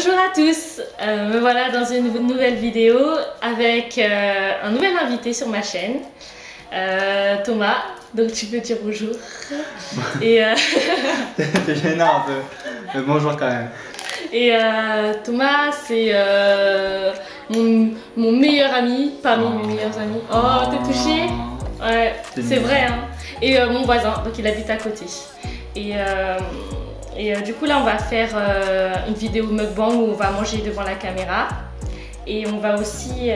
Bonjour à tous, me voilà dans une nouvelle vidéo avec un nouvel invité sur ma chaîne, Thomas, donc tu peux dire bonjour. Et c'est gênant un peu, mais bonjour quand même. Et Thomas, c'est mon meilleur ami, parmi mes meilleurs amis. Oh, t'es touché? Ouais, c'est vrai, hein. Et mon voisin, donc il habite à côté. Et du coup là on va faire une vidéo mukbang où on va manger devant la caméra. Et on va aussi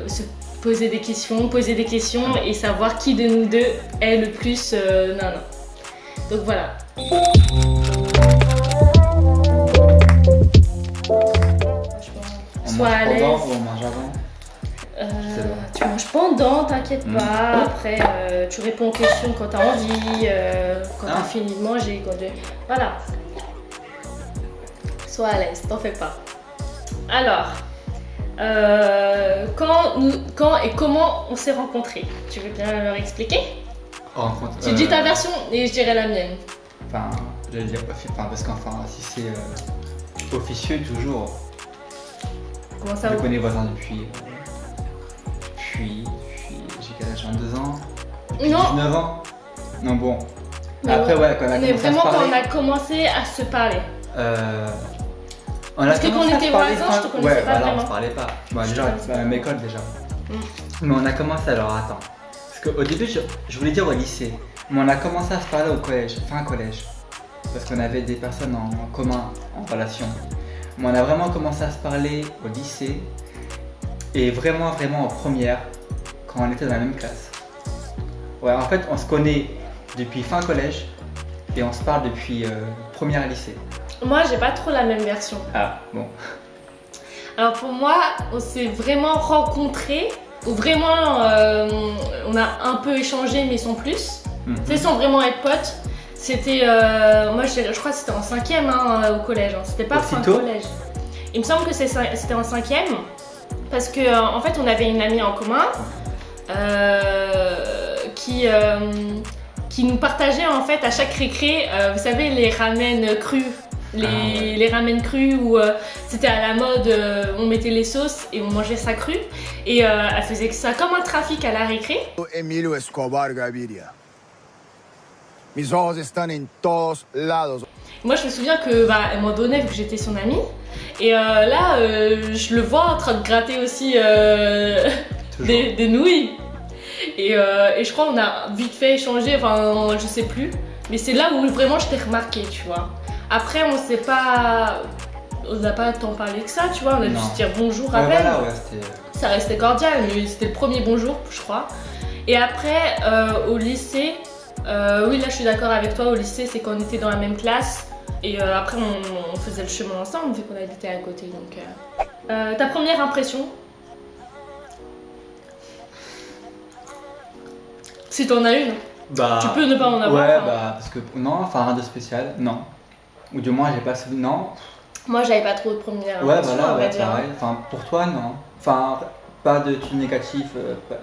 se poser des questions et savoir qui de nous deux est le plus nanan. Donc voilà. Sois à l'aise. On mange avant. Tu manges pendant, t'inquiète pas. Après, tu réponds aux questions quand t'as envie, quand t'as fini de manger. Voilà. Sois à l'aise, t'en fais pas. Alors, quand et comment on s'est rencontrés? Tu veux bien leur expliquer? Tu dis ta version et je dirai la mienne. Enfin, je vais dire parce qu'enfin, si c'est officieux toujours. Comment ça? Je connais voisin depuis j'ai quel âge? 22 ans? Depuis 19 ans? Non, bon. Mais après, ouais, quand on a commencé vraiment à se parler, quand on a commencé à se parler. Parce que quand on était voisins, je te connaissais pas vraiment. On se parlait pas. Bon, déjà, on était à la même école déjà. Mais on a commencé, alors attends. Parce qu'au début, je voulais dire au lycée. Mais on a commencé à se parler au collège, fin collège. Parce qu'on avait des personnes en commun, en relation. Mais on a vraiment commencé à se parler au lycée. Et vraiment en première, quand on était dans la même classe. Ouais, en fait, on se connaît depuis fin collège et on se parle depuis première lycée. Moi, j'ai pas trop la même version. Ah, bon. Alors pour moi, on s'est vraiment rencontrés, ou vraiment on a un peu échangé, mais sans plus. Tu sais, sans vraiment être potes. C'était, moi je crois que c'était en 5e au collège, c'était pas fin collège. Il me semble que c'était en 5e. Parce que en fait on avait une amie en commun qui nous partageait en fait à chaque récré, vous savez, les ramen crus, les ramen crus où c'était à la mode, on mettait les sauces et on mangeait ça cru, et elle faisait ça comme un trafic à la récré. Emilio Escobar Gaviria. Mis ojos están en todos lados. Moi je me souviens que à un moment donné, vu que j'étais son amie, et là je le vois en train de gratter aussi des nouilles. Et je crois qu'on a vite fait échanger, enfin je sais plus. Mais c'est là où vraiment je t'ai remarqué, tu vois. Après on n'a pas tant parlé que ça, tu vois, on a juste dit bonjour à peine. Voilà, ça restait cordial, mais c'était le premier bonjour, je crois. Et après au lycée, oui là je suis d'accord avec toi, au lycée c'est quand on était dans la même classe. Et après on faisait le chemin ensemble vu qu'on habitait à côté. Donc, ta première impression? Si t'en as une, tu peux ne pas en avoir. Ouais, parce que non, enfin rien de spécial, non. Ou du moins j'ai pas souvenir, non. Moi j'avais pas trop de première ouais, impression, voilà, on va dire. Pareil. Enfin pour toi non. Enfin pas de trucs négatifs,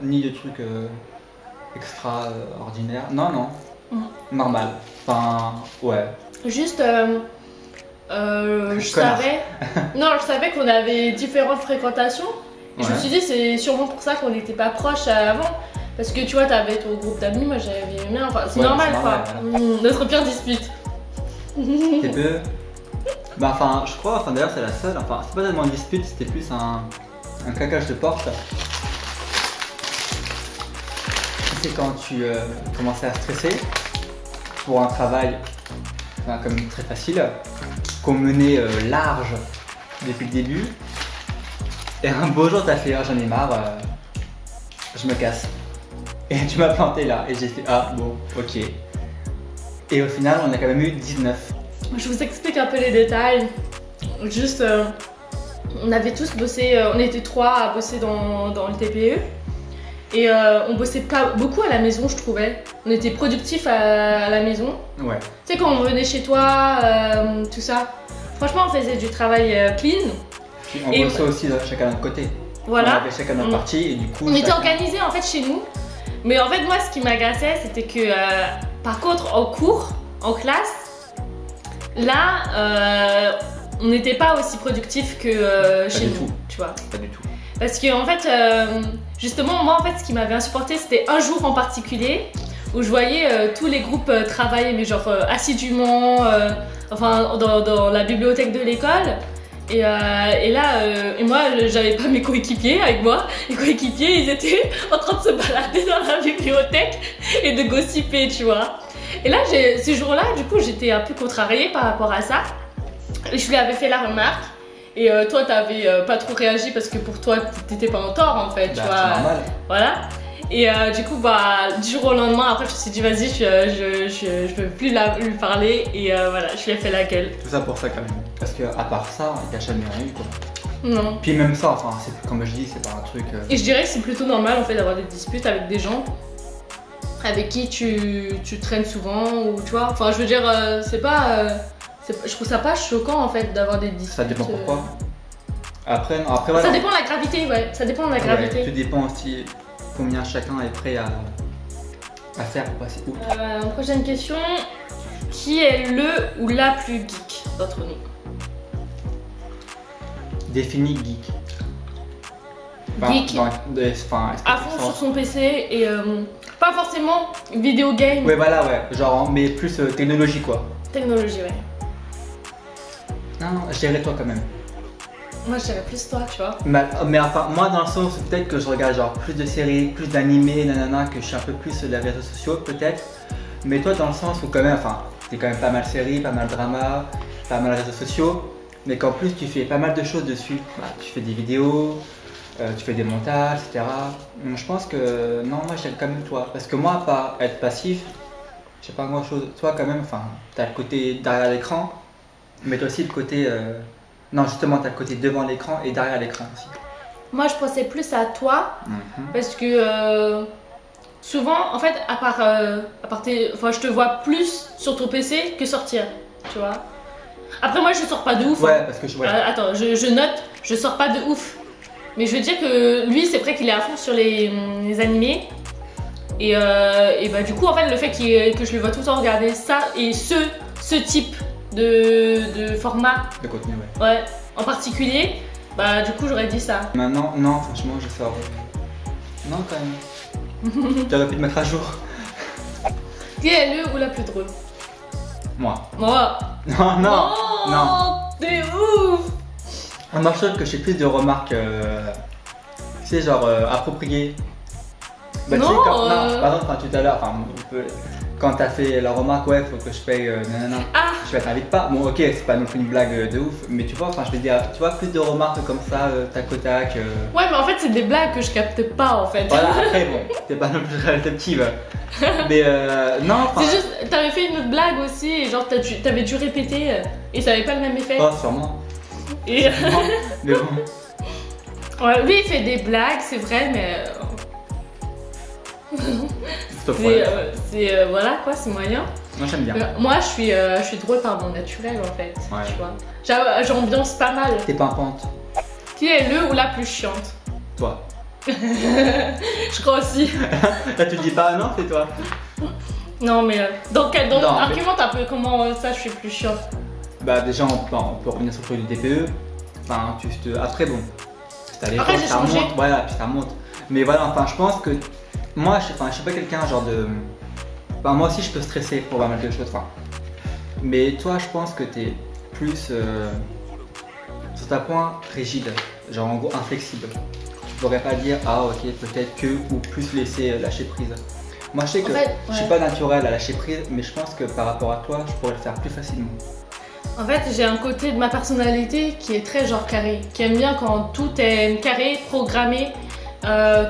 ni de trucs extraordinaires. Non. Normal. Enfin ouais. Juste, je savais qu'on avait différentes fréquentations. Et je me suis dit, c'est sûrement pour ça qu'on n'était pas proches avant. Parce que tu vois, t'avais ton groupe d'amis, moi j'avais le mien. Enfin, c'est normal quoi. Notre pire dispute. T'es peu. Enfin, je crois, d'ailleurs, c'est la seule. Enfin, c'est pas tellement une dispute, c'était plus un claquage de porte. C'est quand tu commençais à stresser pour un travail. Enfin, comme très facile, qu'on menait large depuis le début. Et un beau jour, t'as fait j'en ai marre, je me casse. Et tu m'as planté là, et j'ai fait bon, ok. Et au final, on a quand même eu 19. Je vous explique un peu les détails. Juste, on avait tous bossé, on était 3 à bosser dans le TPE. Et on bossait pas beaucoup à la maison, je trouvais. On était productifs à la maison. Ouais. Tu sais, quand on venait chez toi, tout ça. Franchement, on faisait du travail clean. Puis on bossait aussi chacun de notre côté. Voilà. On avait chacun notre partie et du coup. On était organisés en fait chez nous. Mais en fait, moi, ce qui m'agaçait, c'était que par contre, en cours, en classe, là, on n'était pas aussi productifs que chez nous, tu vois. Pas du tout. Parce que en fait, justement, moi en fait, ce qui m'avait insupporté, c'était un jour en particulier où je voyais tous les groupes travailler, mais genre assidûment, enfin dans la bibliothèque de l'école. Et là, et moi, j'avais pas mes coéquipiers avec moi. Les coéquipiers, ils étaient en train de se balader dans la bibliothèque et de gossiper, tu vois. Et là, ce jour-là, du coup, j'étais un peu contrariée par rapport à ça. Et je lui avais fait la remarque. Et toi, t'avais pas trop réagi parce que pour toi, t'étais pas en tort, en fait, tu vois. C'est normal. Voilà. Et du coup, du jour au lendemain, après, je me suis dit, vas-y, je veux plus lui parler. Et voilà, je lui ai fait la gueule. Tout ça pour ça, quand même. Parce que à part ça, il n'y a jamais rien eu, quoi. Non. Puis même ça, enfin, comme je dis, c'est pas un truc. Et je dirais que c'est plutôt normal, en fait, d'avoir des disputes avec des gens avec qui tu traînes souvent, ou tu vois. Enfin, je veux dire, c'est pas. Je trouve ça pas choquant, en fait, d'avoir des disputes. Ça dépend pourquoi. Après, voilà. Ça dépend de la gravité, ouais. Ça dépend de la gravité. Ouais, tout dépend aussi combien chacun est prêt à faire pour passer outre. Prochaine question. Qui est le ou la plus geek d'entre nous? Définis geek. Geek. À fond sur son PC et pas forcément vidéo game. Ouais, voilà, ouais. Genre, mais plus technologie, quoi. Technologie, ouais. Non, je dirais toi quand même. Moi, je dirais plus toi, tu vois. Mais enfin, moi, dans le sens, peut-être que je regarde genre plus de séries, plus d'animés, nanana, que je suis un peu plus les réseaux sociaux, peut-être. Mais toi, dans le sens où quand même, enfin, t'es quand même pas mal séries, pas mal drama, pas mal réseaux sociaux, mais qu'en plus tu fais pas mal de choses dessus. Tu fais des vidéos, tu fais des montages, etc. Donc je pense que non, moi j'aime quand même toi, parce que moi, à part être passif, je sais pas grand chose. Toi quand même, enfin, t'as le côté derrière l'écran, mais t'as aussi le côté, non justement, t'as le côté devant l'écran et derrière l'écran aussi. Moi, je pensais plus à toi, parce que souvent, en fait, à part enfin, je te vois plus sur ton PC que sortir, tu vois. Après, moi, je sors pas de ouf. Ouais, parce que je. Ouais. Attends, je note, je sors pas de ouf. Mais je veux dire que lui, c'est vrai qu'il est à fond sur les animés. Et bah, du coup, en fait, le fait que je le vois tout le temps regarder ça et ce type de format. De contenu, ouais. Ouais, en particulier, bah, du coup, j'aurais dit ça. Maintenant, non, franchement, je sors. Non, quand même. Tu aurais pu te mettre à jour. Qui est le ou la plus drôle? Moi. Moi. Non, non, oh, non. T'es ouf. Moi, je trouve que j'ai plus de remarques, tu sais, genre appropriées. Bah, non, tu sais, par exemple, tout à l'heure, quand t'as fait la remarque, ouais, faut que je paye, nanana. Ah. Je t'invite pas. Bon, ok, c'est pas non plus une blague de ouf, mais tu vois, enfin, je vais dire, tu vois, plus de remarques comme ça, tac au tac. Ouais, mais en fait, c'est des blagues que je capte pas, en fait. Voilà, après, bon, t'es pas non plus réceptive. Mais non, enfin. C'est juste, t'avais fait une autre blague aussi, et genre, t'avais dû répéter, et ça avait pas le même effet. Oh, sûrement. Et... mais bon. Ouais, lui, il fait des blagues, c'est vrai, mais. Voilà quoi, c'est moyen. Moi j'aime bien. Moi je suis drôle par mon naturel en fait. Ouais. Tu vois. J'ambiance pas mal. T'es pimpante. Qui est le ou la plus chiante? Toi. Je crois aussi. Là tu dis pas non, c'est toi. Non mais donc non, argumente un peu comment ça je suis plus chiante. Bah déjà on peut revenir sur le truc du DPE. Enfin après bon. Après j'ai changé. Monte, voilà, puis ça monte. Mais voilà, enfin je pense que moi je suis pas quelqu'un genre de. Enfin, moi aussi je peux stresser pour pas mal de choses. Enfin. Mais toi je pense que t'es plus sur ta point rigide, genre en gros inflexible. Tu pourrais pas dire ah ok peut-être que ou plus laisser lâcher prise. Moi je sais que je suis pas naturel à lâcher prise, mais je pense que par rapport à toi je pourrais le faire plus facilement. En fait, j'ai un côté de ma personnalité qui est très genre carré, qui aime bien quand tout est carré, programmé,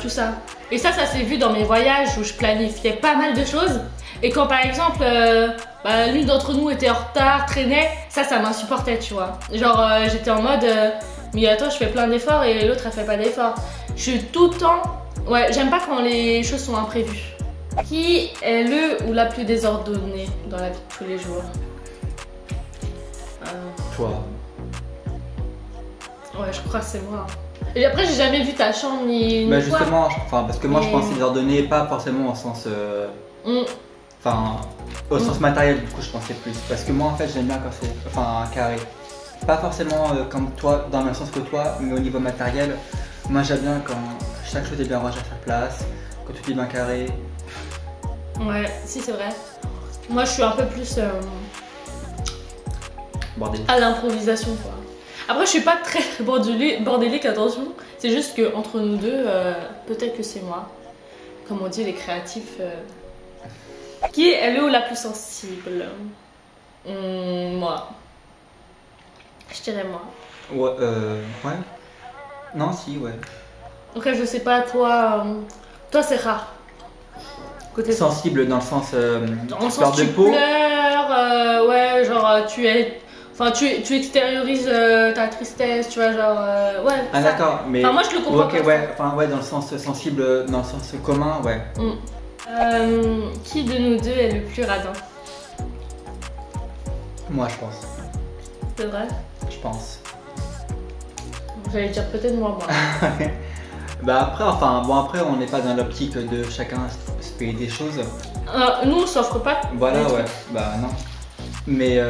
tout ça. Et ça s'est vu dans mes voyages où je planifiais pas mal de choses. Et quand par exemple, l'une d'entre nous était en retard, traînait, ça m'insupportait, tu vois. Genre, j'étais en mode, mais attends, je fais plein d'efforts et l'autre elle fait pas d'efforts. Je suis tout le temps, ouais, j'aime pas quand les choses sont imprévues. Qui est le ou la plus désordonnée dans la vie de tous les jours? Toi. Ouais, je crois que c'est moi. Et après, j'ai jamais vu ta chambre ni. Bah justement, parce que moi je pensais désordonné, pas forcément au sens. Enfin, au sens matériel, du coup je pensais plus. Parce que moi en fait j'aime bien quand c'est. Enfin, carré. pas forcément comme toi, dans le même sens que toi, mais au niveau matériel, moi j'aime bien quand chaque chose est bien rangée à sa place, quand tout est bien carré. Ouais, si c'est vrai. Moi je suis un peu plus Bordel. à l'improvisation quoi. Après je suis pas très bordélique, attention. C'est juste que entre nous deux, peut-être que c'est moi. Comme on dit les créatifs. Qui est le ou la plus sensible? Moi. Je dirais moi. Ouais. Non, si, ouais. Ok, je sais pas, toi. Toi c'est rare. Côté Sensible dans le sens en sens fleur de tu peau. pleures, ouais, genre tu es. Enfin, tu extériorises ta tristesse, tu vois, genre. Ouais. Ah ça. d'accord, mais. Enfin, moi je le comprends Ok, pas. ouais, enfin ouais, dans le sens sensible, dans le sens commun, ouais. Qui de nous deux est le plus radin? Moi je pense. C'est vrai? Je pense. J'allais dire peut-être moi. Bah après, enfin, bon après on n'est pas dans l'optique de chacun se payer des choses. Nous on s'offre pas. Voilà, des ouais, trucs. bah non. Mais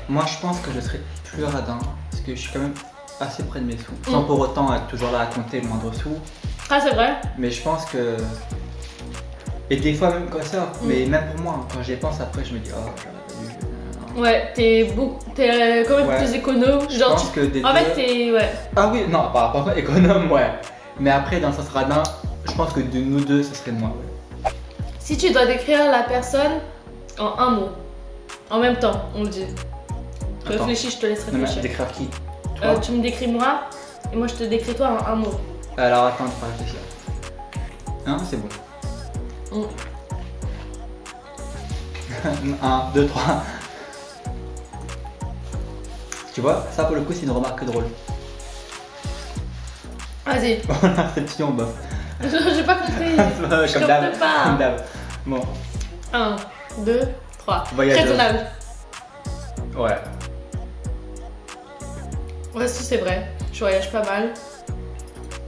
moi je pense que je serais plus radin, parce que je suis quand même assez près de mes sous. Sans pour autant être toujours là à compter le moindre sou. Ah c'est vrai? Mais je pense que... Et des fois même comme ça, mais même pour moi, quand j'y pense après je me dis, oh j'aurais pas dû... Ouais, t'es quand même Ouais. plus écono. Je Genre, pense que des en deux- fait, t'es. Ouais. Ah oui, non, par contre économe, ouais. Mais après dans le sens radin, je pense que de nous deux, ce serait moi, ouais. Si tu dois décrire la personne en un mot, en même temps, on le dit. Attends. Réfléchis, je te laisse Non mais réfléchir. décrire qui? Toi Tu me décris moi, et moi je te décris toi en un mot. Alors attends, je vais réfléchir. Hein, c'est bon. 1, 2, 3. Tu vois, ça pour le coup c'est une remarque drôle. Vas-y. L'inception, bof. J'ai pas compris. Je Comme d'hab. comprends pas. Comme d'hab. Bon, 1, 2, 3. Voyageuse. Raisonnable. ouais. Ouais, si c'est vrai. Je voyage pas mal.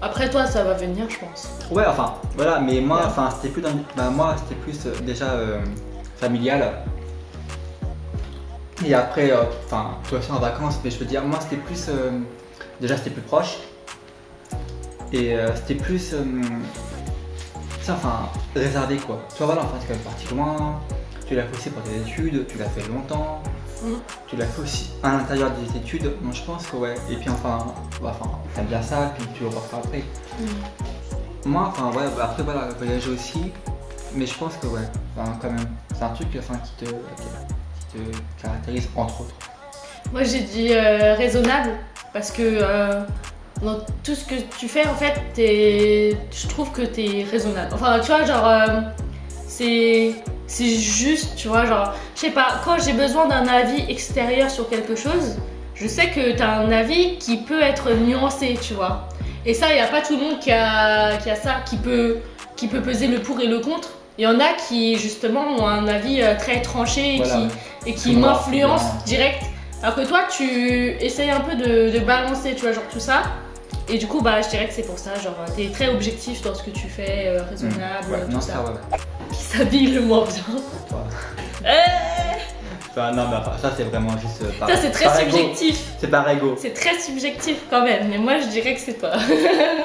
Après toi, ça va venir, je pense. Ouais, enfin, voilà, mais moi, Ouais. enfin, c'était plus dans... Bah, moi, c'était plus déjà familial. Et après, enfin, toi aussi en vacances, mais je veux dire, moi, c'était plus... déjà, c'était plus proche. Et c'était plus... enfin, réservé, quoi. Tu vois, voilà, enfin, c'est quand même parti loin. Tu l'as fait aussi pour tes études, tu l'as fait longtemps. Tu l'as fait aussi à l'intérieur des études, donc je pense que ouais. Et puis enfin t'aimes bien ça, puis tu le referas après. Moi, enfin ouais, après voilà, voyager aussi, mais je pense que ouais, enfin, quand même, c'est un truc enfin, qui te caractérise entre autres. Moi j'ai dit raisonnable parce que dans tout ce que tu fais en fait, je trouve que t'es raisonnable. Enfin tu vois genre c'est juste, tu vois, genre, je sais pas, quand j'ai besoin d'un avis extérieur sur quelque chose, je sais que t'as un avis qui peut être nuancé, tu vois. Et ça, il n'y a pas tout le monde qui a ça, qui peut peser le pour et le contre. Il y en a qui, justement, ont un avis très tranché et Voilà. qui m'influence direct. Alors que toi, tu essayes un peu de balancer, tu vois, genre tout ça. Et du coup, bah, je dirais que c'est pour ça, genre, t'es très objectif dans ce que tu fais, raisonnable, Ouais, tout non, ça. ça, ouais. Qui s'habille le moins bien. Toi. Eh, Enfin, non, mais enfin, ça, c'est vraiment juste. ça, c'est très par ego. subjectif. C'est par ego. C'est très subjectif quand même, mais moi je dirais que c'est toi.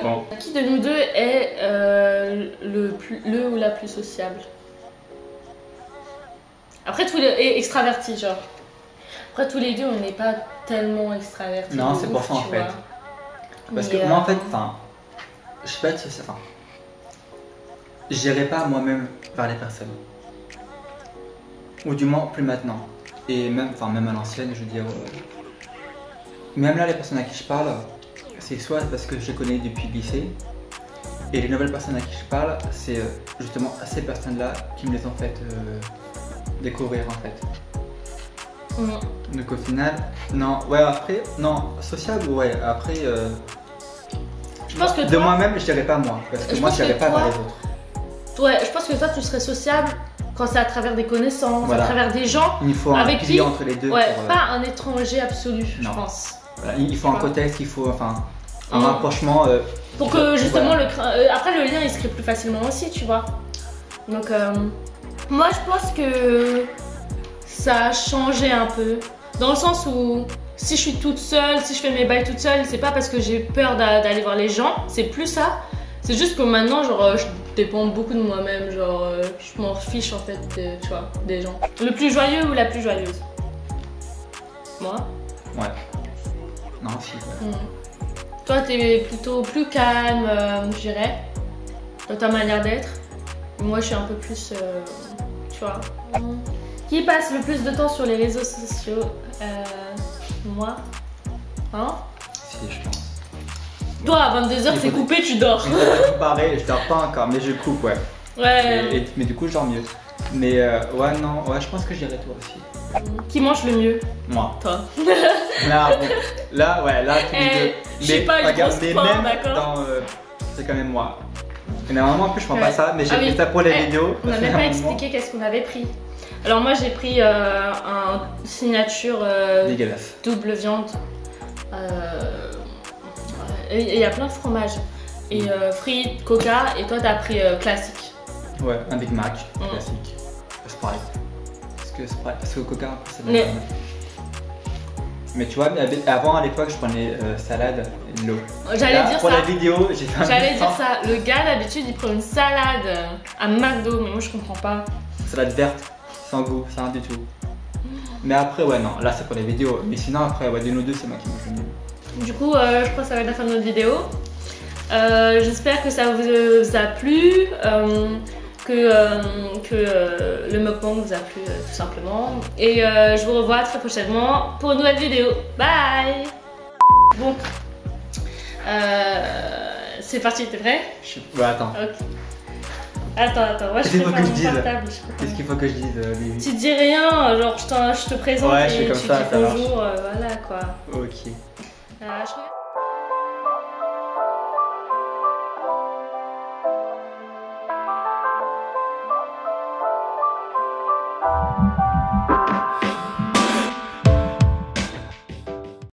Bon. Qui de nous deux est le ou la plus sociable? Après, et extraverti, genre. Après, tous les deux, on n'est pas tellement extravertis. Non, de c'est ouf, pour ça en tu fait. vois. Parce Mais, que moi, en fait, enfin, je sais pas si c'est ça. Enfin, j'irai pas moi-même vers les personnes. Ou du moins, plus maintenant. Et même, enfin, même à l'ancienne, je veux dire. Même là, les personnes à qui je parle, c'est soit parce que je les connais depuis le lycée, et les nouvelles personnes à qui je parle, c'est justement ces personnes-là qui me les ont fait découvrir en fait. Donc au final, non, ouais, après, non, sociable, ouais, après. Je pense que de toi, moi-même, je dirais pas moi, parce que Je moi, pense je dirais que pas toi- vers les autres. ouais, je pense que toi, tu serais sociable quand c'est à travers des connaissances, Voilà. à travers des gens. Il faut un Avec pilier qui entre les deux. Ouais, pour, pas un étranger absolu, je non. pense. voilà, il faut un Ouais. contexte, il faut enfin un Mm. rapprochement. Pour que justement, voilà. après le lien il se crée plus facilement aussi, tu vois. Donc, moi je pense que ça a changé un peu. Dans le sens où si je suis toute seule, si je fais mes bails toute seule, c'est pas parce que j'ai peur d'aller voir les gens, c'est plus ça. C'est juste que maintenant, genre, je dépends beaucoup de moi-même, genre, je m'en fiche en fait, tu vois, des gens. Le plus joyeux ou la plus joyeuse? Moi? Ouais. Non, si, ouais. Toi, t'es plutôt plus calme, je dirais, dans ta manière d'être. Moi, je suis un peu plus, tu vois. Qui passe le plus de temps sur les réseaux sociaux? Moi. Hein? Si, je pense. Toi, à 22h, c'est coupé, tu dors. Pareil, je dors pas encore, mais je coupe, ouais. Ouais. Mais du coup, je dors mieux. Mais ouais, non, ouais, je pense que j'irai toi aussi. Qui mange le mieux? Moi. Toi. Là, bon, là, ouais, là, tous les deux. J'ai pas eu regarde, gros mais sport, même d'accord. c'est quand même moi. Et normalement, en plus, je prends pas ça, mais j'ai pris oui. ça pour les vidéos. On n'a même pas expliqué qu'est-ce qu'on avait pris. Alors moi, j'ai pris un signature dégueulasse. double viande. Il y a plein de fromages. Et frites, coca, et toi, t'as pris classique. Ouais, un Big Mac, classique. Sprite. Parce que Coca, c'est de la viande. Mais tu vois, avant à l'époque, je prenais salade et de l'eau. J'allais dire pour ça. la vidéo, j'ai fait un J'allais dire ça. Le gars, d'habitude, il prend une salade à McDo, mais moi, je comprends pas. Salade verte, sans goût, sans rien du tout. Mais après, ouais, non, là, c'est pour les vidéos. Mais sinon, après, ouais, de nous deux, c'est moi qui mange le mieux. Du coup, je crois que ça va être la fin de notre vidéo. J'espère que ça vous a plu. Que le mukbang vous a plu tout simplement. Et je vous revois très prochainement pour une nouvelle vidéo. Bye. Bon, c'est parti, t'es prêt? Ouais, attends. Ok. Attends, moi je Qu'est-ce qu'il faut prépare que je mon dise? portable. Qu'est-ce qu'il faut que je dise, Lily? Tu dis rien, genre je te présente Ouais, je et fais comme tu ça, dis ça marche. bonjour, voilà quoi. Ok. Je regarde.